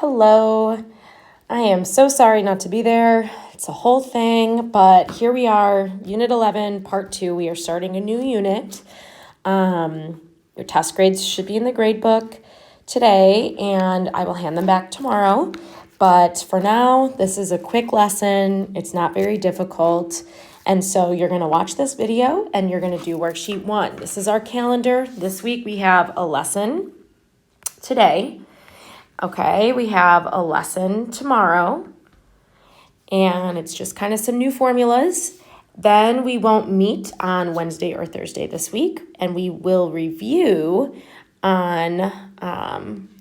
Hello. I am so sorry not to be there. It's a whole thing, but here we are, Unit 11, Part 2. We are starting a new unit. Your test grades should be in the grade book today, and I will hand them back tomorrow. But for now, this is a quick lesson. It's not very difficult. And so you're going to watch this video, and you're going to do worksheet 1. This is our calendar. This week we have a lesson today. Okay, we have a lesson tomorrow, and it's just kind of some new formulas. Then we won't meet on Wednesday or Thursday this week, and we will review on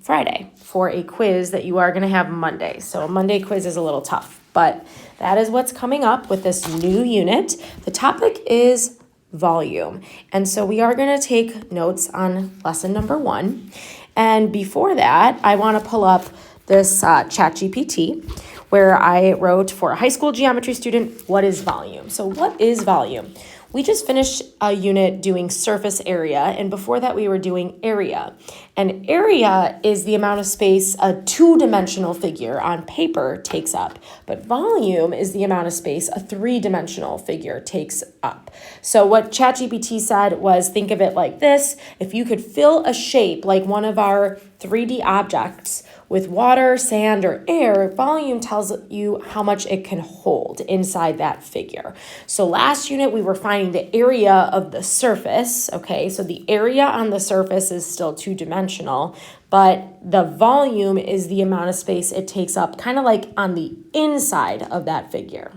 Friday for a quiz that you are going to have Monday. So a Monday quiz is a little tough, but that is what's coming up with this new unit. The topic is volume, and so we are going to take notes on lesson number 1. And before that, I want to pull up this ChatGPT where I wrote for a high school geometry student, what is volume? So what is volume? We just finished a unit doing surface area, and before that we were doing area. And area is the amount of space a two-dimensional figure on paper takes up, but volume is the amount of space a three-dimensional figure takes up. So what ChatGPT said was, think of it like this: if you could fill a shape like one of our 3D objects with water, sand, or air, volume tells you how much it can hold inside that figure. So last unit, we were finding the area of the surface, okay? So the area on the surface is still two-dimensional, but the volume is the amount of space it takes up, kind of like on the inside of that figure.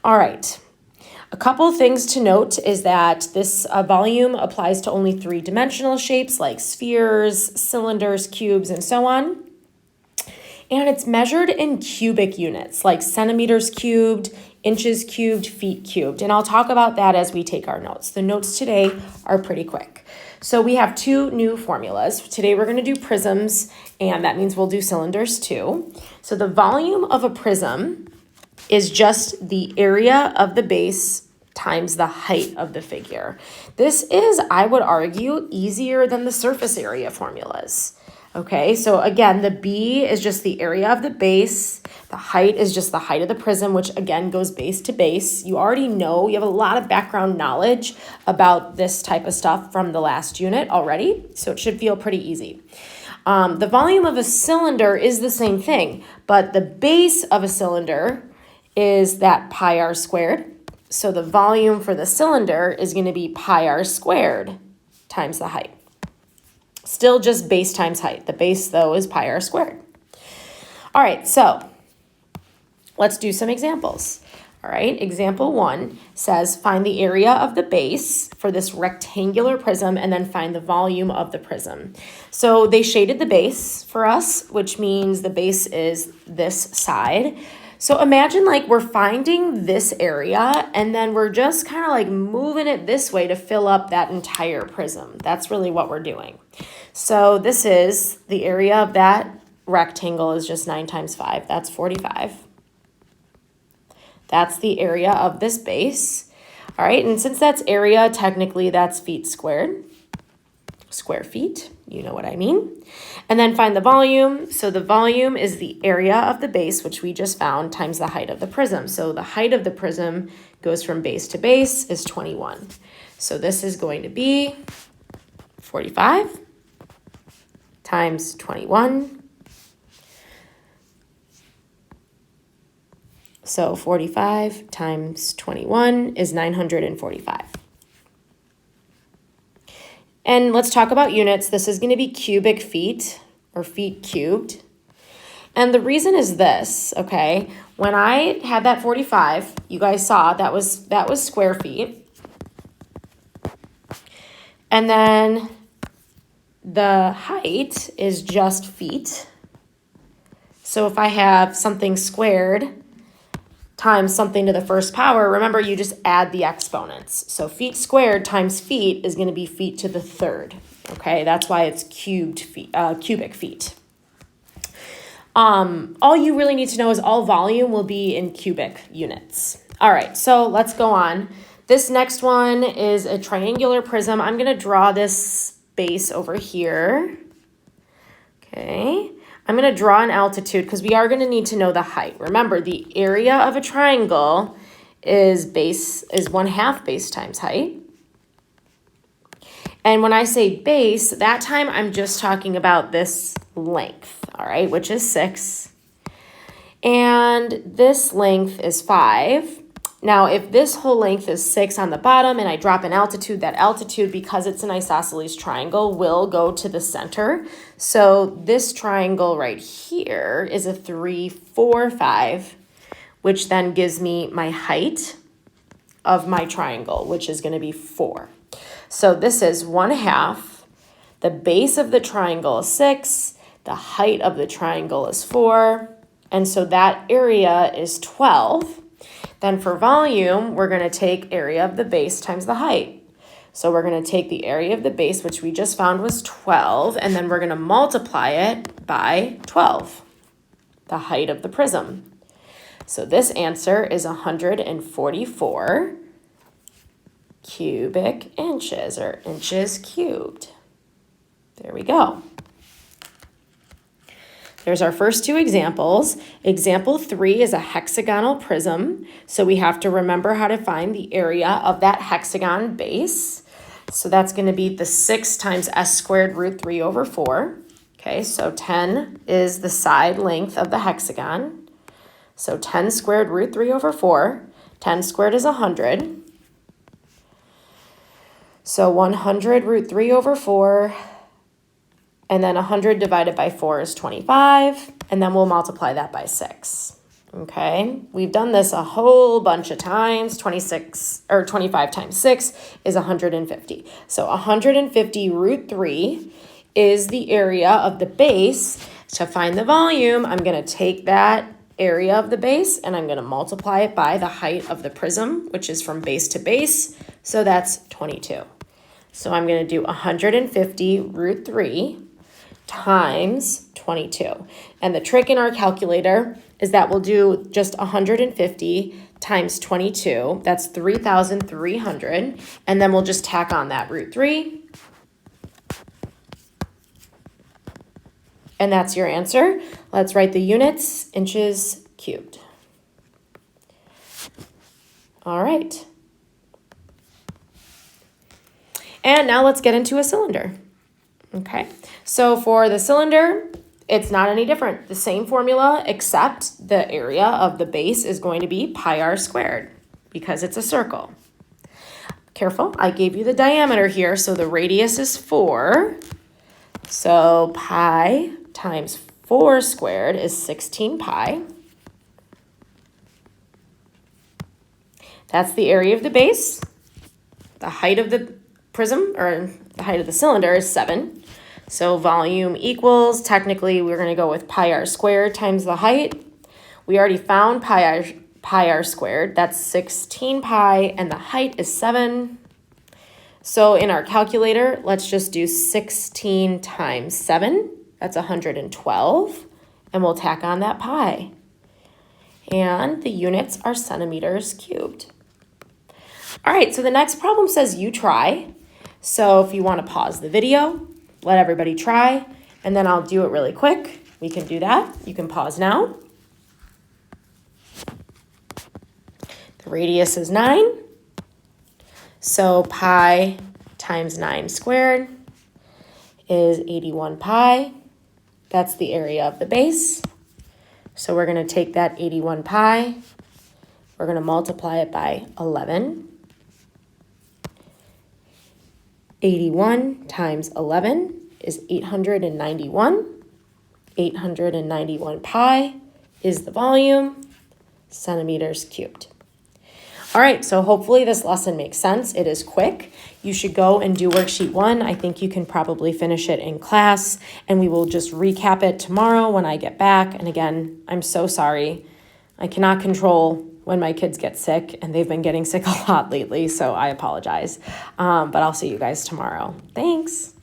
All right. A couple things to note is that this volume applies to only three-dimensional shapes like spheres, cylinders, cubes, and so on. And it's measured in cubic units like centimeters cubed, inches cubed, feet cubed. And I'll talk about that as we take our notes. The notes today are pretty quick. So we have 2 new formulas. Today we're going to do prisms, and that means we'll do cylinders too. So the volume of a prism is just the area of the base times the height of the figure. This is, I would argue, easier than the surface area formulas. Okay, so again, the B is just the area of the base. The height is just the height of the prism, which again goes base to base. You already know, you have a lot of background knowledge about this type of stuff from the last unit already, so it should feel pretty easy. The volume of a cylinder is the same thing, but the base of a cylinder is that pi r squared. So the volume for the cylinder is going to be pi r squared times the height. Still just base times height. The base, though, is pi r squared. All right, so let's do some examples. All right, example 1 says find the area of the base for this rectangular prism and then find the volume of the prism. So they shaded the base for us, which means the base is this side. So imagine like we're finding this area and then we're just kind of like moving it this way to fill up that entire prism. That's really what we're doing. So this is the area of that rectangle is just 9 times 5. That's 45. That's the area of this base. All right, and since that's area, technically that's feet squared. Square feet, you know what I mean. And then find the volume. So the volume is the area of the base, which we just found, times the height of the prism. So the height of the prism goes from base to base is 21. So this is going to be 45 times 21. So 45 times 21 is 945. And let's talk about units. This is going to be cubic feet or feet cubed. And the reason is this, okay? When I had that 45, you guys saw that was square feet. And then the height is just feet. So if I have something squared times something to the first power, remember you just add the exponents. So feet squared times feet is going to be feet to the third. Okay, that's why it's cubic feet. All you really need to know is all volume will be in cubic units. All right, so let's go on. This next one is a triangular prism. I'm going to draw this base over here. Okay. I'm going to draw an altitude because we are going to need to know the height. Remember, the area of a triangle is 1/2 base times height. And when I say base, that time I'm just talking about this length, all right, which is 6. And this length is 5. Now, if this whole length is 6 on the bottom and I drop an altitude, that altitude, because it's an isosceles triangle, will go to the center. So this triangle right here is a 3, 4, 5, which then gives me my height of my triangle, which is going to be 4. So this is 1/2. The base of the triangle is 6. The height of the triangle is 4. And so that area is 12. Then for volume, we're going to take area of the base times the height. So we're going to take the area of the base, which we just found was 12, and then we're going to multiply it by 12, the height of the prism. So this answer is 144 cubic inches, or inches cubed. There we go. There's our first 2 examples. Example 3 is a hexagonal prism. So we have to remember how to find the area of that hexagon base. So that's going to be the 6 times s squared root 3 over 4. Okay, so 10 is the side length of the hexagon. So 10 squared root 3 over 4. 10 squared is 100. So 100 root 3 over 4. And then 100 divided by 4 is 25, and then we'll multiply that by 6, okay? We've done this a whole bunch of times. 25 times 6 is 150. So 150 root 3 is the area of the base. To find the volume, I'm going to take that area of the base, and I'm going to multiply it by the height of the prism, which is from base to base, so that's 22. So I'm going to do 150 root 3 times 22. And the trick in our calculator is that we'll do just 150 times 22. That's 3,300. And then we'll just tack on that root 3. And that's your answer. Let's write the units, inches cubed. All right. And now let's get into a cylinder. Okay, so for the cylinder, it's not any different. The same formula, except the area of the base is going to be pi r squared because it's a circle. Careful, I gave you the diameter here, so the radius is 4. So pi times 4 squared is 16 pi. That's the area of the base. The height of the prism, or the height of the cylinder, is 7. So volume equals, technically, we're going to go with pi r squared times the height. We already found pi r squared. That's 16 pi, and the height is 7. So in our calculator, let's just do 16 times 7. That's 112. And we'll tack on that pi. And the units are centimeters cubed. All right, so the next problem says you try. So if you want to pause the video, let everybody try, and then I'll do it really quick. We can do that. You can pause now. The radius is 9. So pi times 9 squared is 81 pi. That's the area of the base. So we're going to take that 81 pi. We're going to multiply it by 11. 81 times 11 is 891. 891 pi is the volume, centimeters cubed. All right, so hopefully this lesson makes sense. It is quick. You should go and do worksheet 1. I think you can probably finish it in class, and we will just recap it tomorrow when I get back. And again, I'm so sorry. I cannot control when my kids get sick, and they've been getting sick a lot lately, so I apologize. But I'll see you guys tomorrow. Thanks.